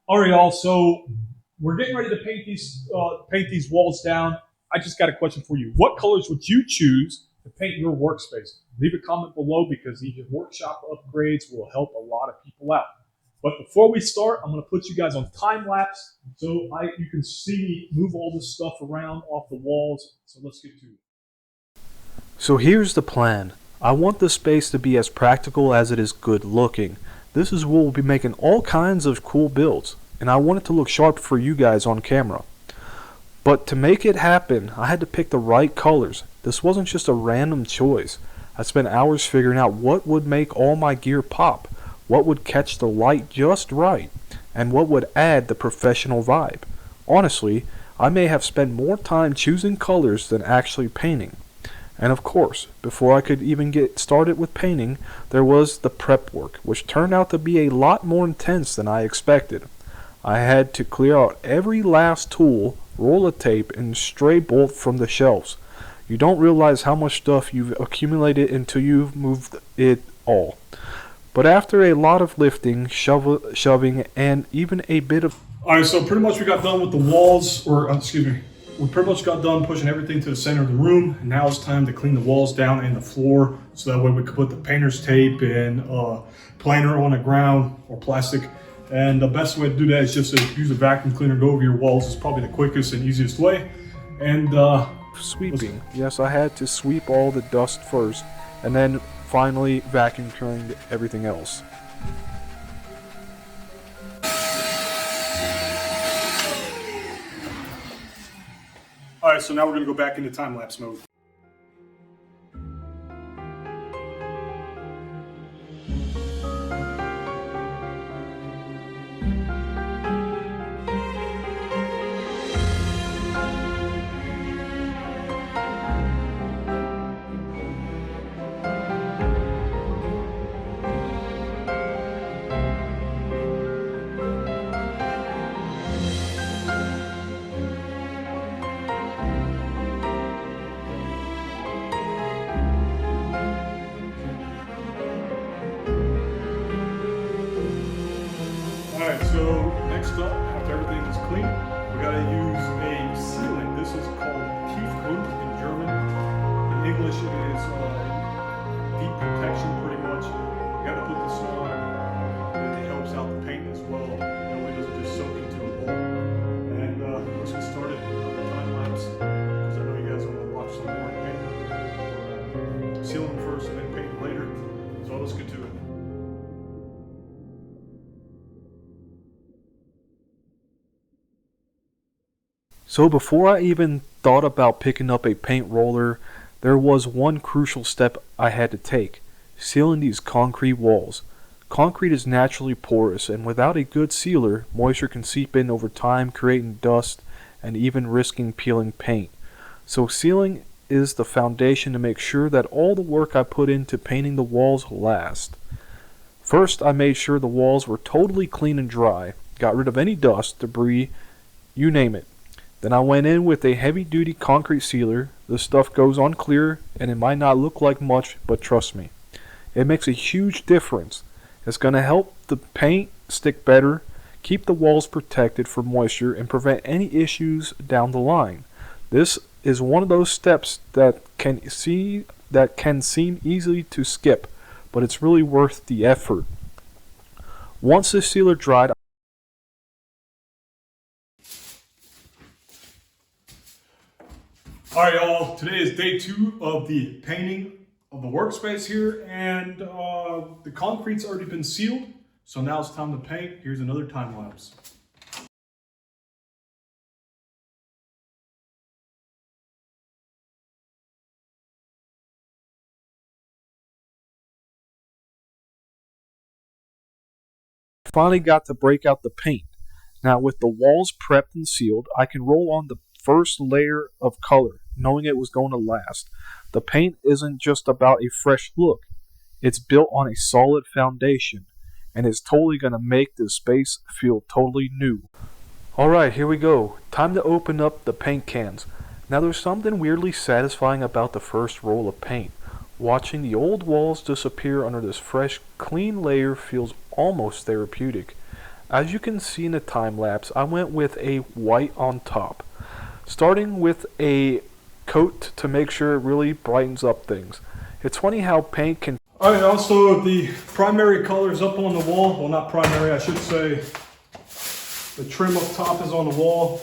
All right, y'all. So we're getting ready to paint these walls down. I just got a question for you. What colors would you choose to paint your workspace? Leave a comment below because these workshop upgrades will help a lot of people out. But before we start, I'm going to put you guys on time lapse so you can see me move all this stuff around off the walls. So let's get to it. So here's the plan. I want the space to be as practical as it is good looking. This is where we'll be making all kinds of cool builds, and I want it to look sharp for you guys on camera. But to make it happen, I had to pick the right colors. This wasn't just a random choice. I spent hours figuring out what would make all my gear pop, what would catch the light just right, and what would add the professional vibe. Honestly, I may have spent more time choosing colors than actually painting. And of course, before I could even get started with painting, there was the prep work, which turned out to be a lot more intense than I expected. I had to clear out every last tool, roll of tape, and stray bolt from the shelves. You don't realize how much stuff you've accumulated until you've moved it all. But after a lot of lifting, shoving, and even a bit of... All right, so pretty much we got done with the walls, or excuse me, we pretty much got done pushing everything to the center of the room. And now it's time to clean the walls down and the floor, so that way we could put the painter's tape and planer on the ground or plastic. And the best way to do that is just to use a vacuum cleaner, go over your walls. It's probably the quickest and easiest way. And sweeping. Yes, I had to sweep all the dust first, and then finally vacuum cleaned everything else. all right, so now we're gonna go back into time lapse mode. Alright, so next up, after everything is clean, we gotta use a sealant. This is called Tiefgrund in German. In English, it is deep protection, pretty much. You gotta put this on, and it helps out the paint as well. That way it doesn't just soak into the wall. And let's get started on the time lapse, because I know you guys want to watch some more paint. Seal them first and then paint them later. So let's get to it. So before I even thought about picking up a paint roller, there was one crucial step I had to take: sealing these concrete walls. Concrete is naturally porous, and without a good sealer, moisture can seep in over time, creating dust and even risking peeling paint. So sealing is the foundation to make sure that all the work I put into painting the walls lasts. First, I made sure the walls were totally clean and dry, got rid of any dust, debris, you name it. Then I went in with a heavy-duty concrete sealer. The stuff goes on clear, and it might not look like much, but trust me, it makes a huge difference. It's going to help the paint stick better, keep the walls protected from moisture, and prevent any issues down the line. This is one of those steps that can seem easy to skip, but it's really worth the effort. Once the sealer dried, All right, y'all. Today is day 2 of the painting of the workspace here, and the concrete's already been sealed. So now it's time to paint. Here's another time lapse. finally got to break out the paint. Now with the walls prepped and sealed, I can roll on the first layer of color, knowing it was going to last. The paint isn't just about a fresh look. It's built on a solid foundation, and it's totally going to make this space feel totally new. Alright, here we go. Time to open up the paint cans. Now there's something weirdly satisfying about the first roll of paint. Watching the old walls disappear under this fresh, clean layer feels almost therapeutic. As you can see in the time lapse, I went with a white on top, starting with a coat to make sure it really brightens up things. It's funny how paint can... Alright, also the primary color is up on the wall. Well, not primary, I should say. The trim up top is on the wall.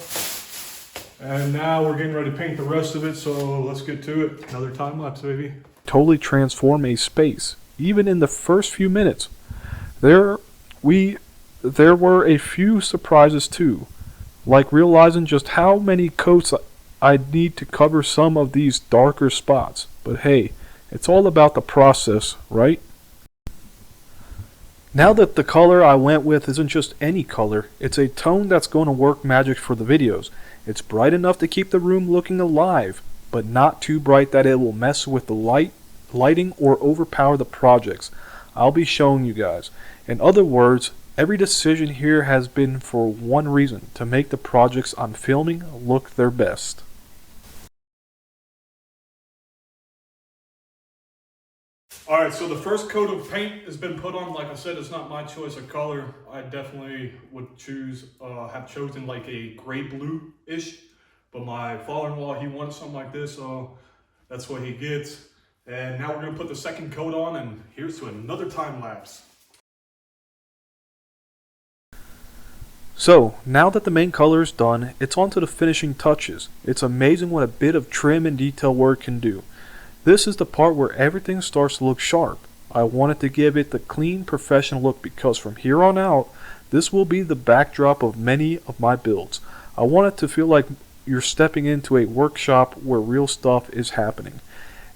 And now we're getting ready to paint the rest of it, so let's get to it. Another time lapse, baby. Totally transform a space, even in the first few minutes. There were a few surprises too, like realizing just how many coats I'd need to cover some of these darker spots. But hey, it's all about the process, right? Now that the color I went with isn't just any color, it's a tone that's going to work magic for the videos. It's bright enough to keep the room looking alive, but not too bright that it will mess with the lighting or overpower the projects I'll be showing you guys. In other words, every decision here has been for one reason: to make the projects I'm filming look their best. Alright, so the first coat of paint has been put on. Like I said, it's not my choice of color. I definitely would have chosen like a gray blue-ish. But my father-in-law, he wanted something like this, so that's what he gets. And now we're going to put the second coat on, and here's to another time lapse. So, now that the main color is done, it's on to the finishing touches. It's amazing what a bit of trim and detail work can do. This is the part where everything starts to look sharp. I wanted to give it the clean, professional look because from here on out, this will be the backdrop of many of my builds. I want it to feel like you're stepping into a workshop where real stuff is happening.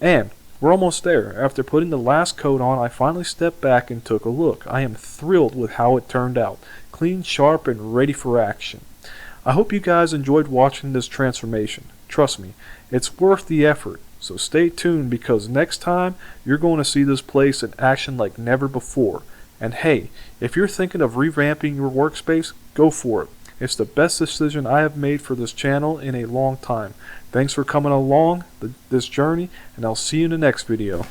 And we're almost there. After putting the last coat on, I finally stepped back and took a look. I am thrilled with how it turned out. Clean, sharp, and ready for action. I hope you guys enjoyed watching this transformation. Trust me, it's worth the effort. So stay tuned because next time you're going to see this place in action like never before. And hey, if you're thinking of revamping your workspace, go for it. It's the best decision I have made for this channel in a long time. Thanks for coming along this journey, and I'll see you in the next video.